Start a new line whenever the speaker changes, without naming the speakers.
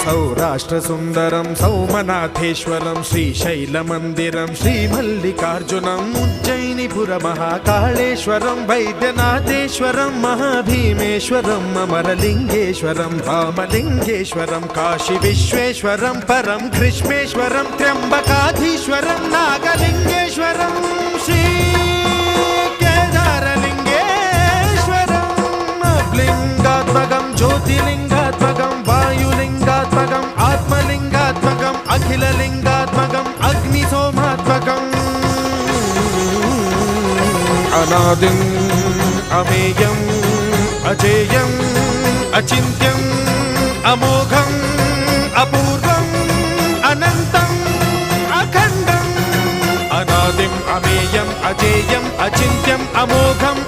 సౌరాష్ట్రసుందరం సౌమనాథేశ్వరం శ్రీశైలమందిరం శ్రీమల్లికార్జునం ఉజ్జయినిపురమహాకాళేశ్వరం వైద్యనాథేశ్వరం మహాభీమేశ్వరం అమరలింగేశ్వరం రామలింగేశ్వరం కాశీ విశ్వేశ్వరం పరం కృష్ణేశ్వరం త్ర్యంబకాధీశ్వరం నాగలింగేశ్వరం శ్రీ కేదారలింగేశ్వరం లింగాత్మకం జ్యోతిలింగాత్మకం వాయులింగాత్మకం ఆత్మలింగాత్మకం అఖిలలింగాత్మకం అగ్నిసోమాత్మకం అనాదిం అమేయం అజేయం అచింత్యం అమోఘం అపూర్వం అనంతం అఖండం అనాదిం అమేయం అజేయం అచింత్యం అమోఘం